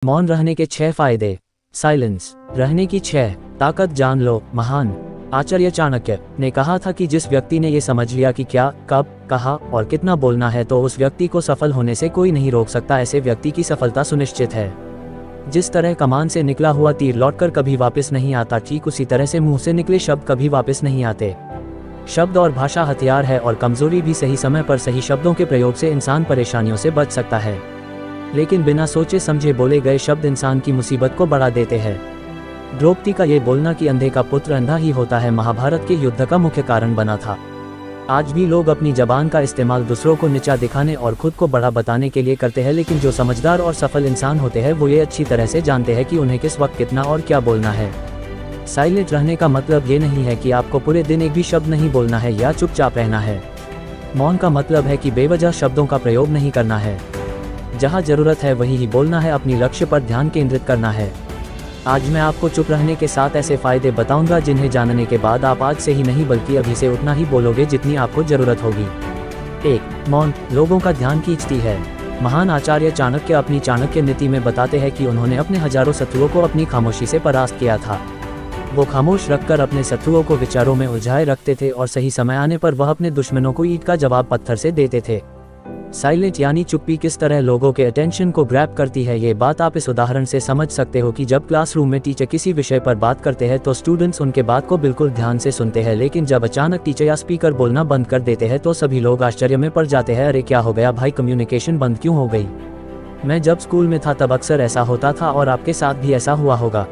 मौन रहने के 6 फायदे। साइलेंस रहने की 6 ताकत जान लो। महान आचार्य चाणक्य ने कहा था कि जिस व्यक्ति ने ये समझ लिया कि क्या, कब, कहाँ और कितना बोलना है तो उस व्यक्ति को सफल होने से कोई नहीं रोक सकता। ऐसे व्यक्ति की सफलता सुनिश्चित है। जिस तरह कमान से निकला हुआ तीर लौटकर कभी वापस नहीं आता, ठीक उसी तरह से मुंह से निकले शब्द कभी वापस नहीं आते। शब्द और भाषा हथियार है और कमजोरी भी। सही समय पर सही शब्दों के प्रयोग से इंसान परेशानियों से बच सकता है, लेकिन बिना सोचे समझे बोले गए शब्द इंसान की मुसीबत को बढ़ा देते हैं। द्रौपदी का ये बोलना कि अंधे का पुत्र अंधा ही होता है महाभारत के युद्ध का मुख्य कारण बना था। आज भी लोग अपनी जबान का इस्तेमाल दूसरों को नीचा दिखाने और खुद को बड़ा बताने के लिए करते हैं, लेकिन जो समझदार और सफल इंसान होते हैं वो ये अच्छी तरह से जानते हैं कि उन्हें किस वक्त कितना और क्या बोलना है। साइलेंट रहने का मतलब ये नहीं है कि आपको पूरे दिन एक भी शब्द नहीं बोलना है या चुपचाप रहना है। मौन का मतलब है कि बेवजह शब्दों का प्रयोग नहीं करना है। जहाँ जरूरत है वही ही बोलना है। अपनी लक्ष्य पर ध्यान केंद्रित करना है। आज मैं आपको चुप रहने के 7 ऐसे फायदे बताऊंगा जिन्हें जानने के बाद आप आज से ही नहीं बल्कि अभी से उतना ही बोलोगे जितनी आपको जरूरत होगी। 1. मौन लोगों का ध्यान खींचती है। महान आचार्य चाणक्य अपनी चाणक्य नीति में बताते हैं कि उन्होंने अपने हजारों शत्रुओं को अपनी खामोशी से परास्त किया था। वो खामोश रखकर अपने शत्रुओं को विचारों में उलझाए रखते थे और सही समय आने पर वह अपने दुश्मनों को ईंट का जवाब पत्थर से देते थे। साइलेंट यानी चुप्पी किस तरह लोगों के अटेंशन को ग्रैब करती है, ये बात आप इस उदाहरण से समझ सकते हो कि जब क्लासरूम में टीचर किसी विषय पर बात करते हैं तो स्टूडेंट्स उनके बात को बिल्कुल ध्यान से सुनते हैं, लेकिन जब अचानक टीचर या स्पीकर बोलना बंद कर देते हैं तो सभी लोग आश्चर्य में पड़ जाते हैं। अरे क्या हो गया भाई, कम्युनिकेशन बंद क्यों हो गई? मैं जब स्कूल में था तब अक्सर ऐसा होता था और आपके साथ भी ऐसा हुआ होगा।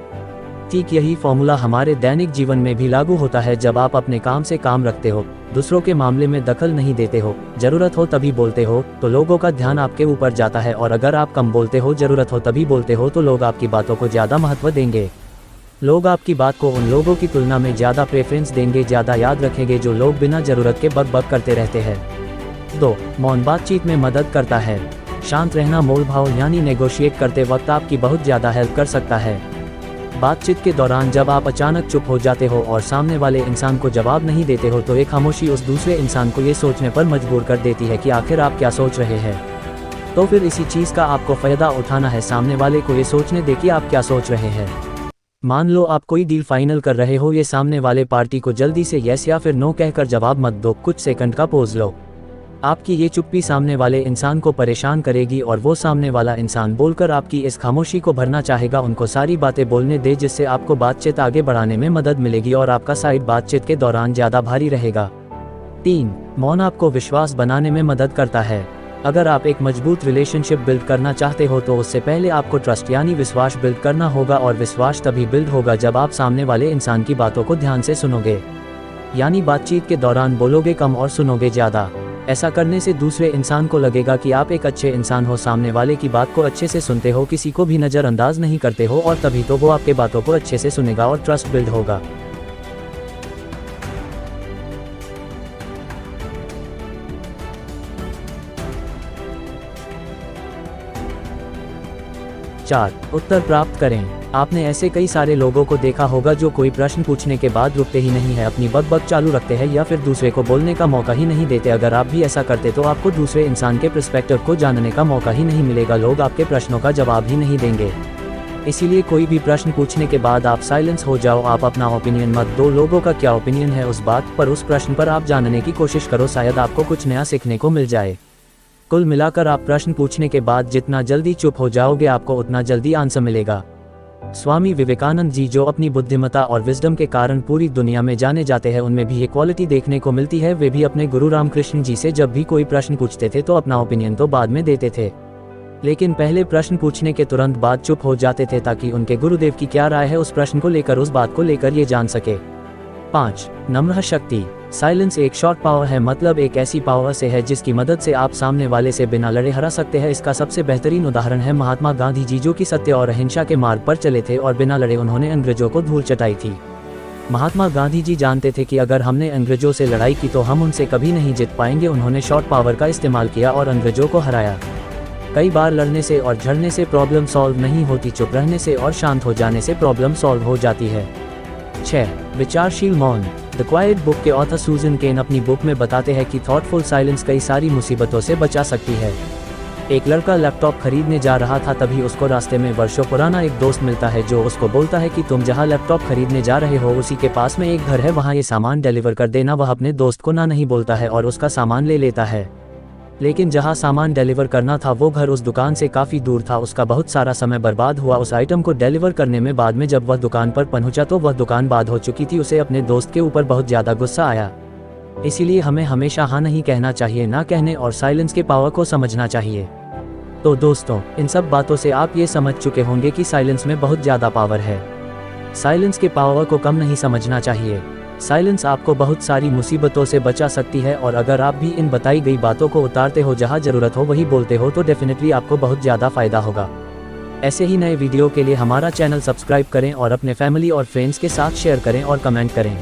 ठीक यही फॉर्मूला हमारे दैनिक जीवन में भी लागू होता है। जब आप अपने काम से काम रखते हो, दूसरों के मामले में दखल नहीं देते हो, जरूरत हो तभी बोलते हो, तो लोगों का ध्यान आपके ऊपर जाता है। और अगर आप कम बोलते हो, जरूरत हो तभी बोलते हो, तो लोग आपकी बातों को ज्यादा महत्व देंगे। लोग आपकी बात को उन लोगों की तुलना में ज्यादा प्रेफरेंस देंगे, ज्यादा याद रखेंगे जो लोग बिना जरूरत के बक बक करते रहते हैं। 2. मौन बातचीत में मदद करता है। शांत रहना मोल भाव यानी नेगोशिएट करते वक्त आपकी बहुत ज्यादा हेल्प कर सकता है। बातचीत के दौरान जब आप अचानक चुप हो जाते हो और सामने वाले इंसान को जवाब नहीं देते हो तो एक खामोशी उस दूसरे इंसान को ये सोचने पर मजबूर कर देती है कि आखिर आप क्या सोच रहे हैं। तो फिर इसी चीज़ का आपको फ़ायदा उठाना है। सामने वाले को ये सोचने दे कि आप क्या सोच रहे हैं। मान लो आप कोई डील फाइनल कर रहे हो, ये सामने वाले पार्टी को जल्दी से यस या फिर नो कहकर जवाब मत दो, कुछ सेकंड का पोज लो। आपकी ये चुप्पी सामने वाले इंसान को परेशान करेगी और वो सामने वाला इंसान बोलकर आपकी इस खामोशी को भरना चाहेगा। उनको सारी बातें बोलने दे जिससे आपको बातचीत आगे बढ़ाने में मदद मिलेगी और आपका साइड बातचीत के दौरान ज़्यादा भारी रहेगा। 3. मौन आपको विश्वास बनाने में मदद करता है। अगर आप एक मजबूत रिलेशनशिप बिल्ड करना चाहते हो तो उससे पहले आपको ट्रस्ट यानी विश्वास बिल्ड करना होगा, और विश्वास तभी बिल्ड होगा जब आप सामने वाले इंसान की बातों को ध्यान से सुनोगे। यानी बातचीत के दौरान बोलोगे कम और सुनोगे ज़्यादा। ऐसा करने से दूसरे इंसान को लगेगा कि आप एक अच्छे इंसान हो, सामने वाले की बात को अच्छे से सुनते हो, किसी को भी नज़रअंदाज नहीं करते हो, और तभी तो वो आपके बातों को अच्छे से सुनेगा और ट्रस्ट बिल्ड होगा। चार, उत्तर प्राप्त करें। आपने ऐसे कई सारे लोगों को देखा होगा जो कोई प्रश्न पूछने के बाद रुकते ही नहीं है, अपनी बक चालू रखते हैं या फिर दूसरे को बोलने का मौका ही नहीं देते। अगर आप भी ऐसा करते तो आपको दूसरे इंसान के पर्सपेक्टिव को जानने का मौका ही नहीं मिलेगा। लोग आपके प्रश्नों का जवाब ही नहीं देंगे। इसीलिए कोई भी प्रश्न पूछने के बाद आप साइलेंस हो जाओ। आप अपना ओपिनियन मत दो, लोगों का क्या ओपिनियन है उस बात पर, उस प्रश्न पर आप जानने की कोशिश करो, शायद आपको कुछ नया सीखने को मिल जाए। कुल मिलाकर आप प्रश्न पूछने के बाद जितना जल्दी चुप हो जाओगे आपको उतना जल्दी आंसर मिलेगा। स्वामी विवेकानंद जी जो अपनी बुद्धिमत्ता और विजडम के कारण पूरी दुनिया में जाने जाते हैं, उनमें भी ये क्वालिटी देखने को मिलती है। वे भी अपने गुरु रामकृष्ण जी से जब भी कोई प्रश्न पूछते थे तो अपना ओपिनियन तो बाद में देते थे, लेकिन पहले प्रश्न पूछने के तुरंत बाद चुप हो जाते थे ताकि उनके गुरुदेव की क्या राय है उस प्रश्न को लेकर, उस बात को लेकर ये जान सके। 5. नम्र शक्ति। साइलेंस एक शॉर्ट पावर है, मतलब एक ऐसी पावर से है जिसकी मदद से आप सामने वाले से बिना लड़े हरा सकते हैं। इसका सबसे बेहतरीन उदाहरण है महात्मा गांधी जी, जो कि सत्य और अहिंसा के मार्ग पर चले थे और बिना लड़े उन्होंने अंग्रेजों को धूल चटाई थी। महात्मा गांधी जी जानते थे कि अगर हमने अंग्रेजों से लड़ाई की तो हम उनसे कभी नहीं जीत पाएंगे। उन्होंने शॉर्ट पावर का इस्तेमाल किया और अंग्रेजों को हराया। कई बार लड़ने से और झड़ने से प्रॉब्लम सॉल्व नहीं होती, चुप रहने से और शांत हो जाने से प्रॉब्लम सॉल्व हो जाती है। 6. विचारशील मौन। द क्वाइट बुक के ऑथर सूजन केन अपनी बुक में बताते हैं कि थॉटफुल साइलेंस कई सारी मुसीबतों से बचा सकती है। एक लड़का लैपटॉप खरीदने जा रहा था, तभी उसको रास्ते में वर्षों पुराना एक दोस्त मिलता है जो उसको बोलता है कि तुम जहां लैपटॉप खरीदने जा रहे हो उसी के पास में एक घर है, वहां ये सामान डिलीवर कर देना। वह अपने दोस्त को ना नहीं बोलता है और उसका सामान ले लेता है। लेकिन जहां सामान डिलीवर करना था वो घर उस दुकान से काफ़ी दूर था। उसका बहुत सारा समय बर्बाद हुआ उस आइटम को डिलीवर करने में। बाद में जब वह दुकान पर पहुंचा तो वह दुकान बंद हो चुकी थी। उसे अपने दोस्त के ऊपर बहुत ज़्यादा गुस्सा आया। इसीलिए हमें हमेशा हाँ नहीं कहना चाहिए, ना कहने और साइलेंस के पावर को समझना चाहिए। तो दोस्तों, इन सब बातों से आप ये समझ चुके होंगे कि साइलेंस में बहुत ज़्यादा पावर है। साइलेंस के पावर को कम नहीं समझना चाहिए। साइलेंस आपको बहुत सारी मुसीबतों से बचा सकती है और अगर आप भी इन बताई गई बातों को उतारते हो, जहां ज़रूरत हो वही बोलते हो, तो डेफिनेटली आपको बहुत ज़्यादा फ़ायदा होगा। ऐसे ही नए वीडियो के लिए हमारा चैनल सब्सक्राइब करें और अपने फैमिली और फ्रेंड्स के साथ शेयर करें और कमेंट करें।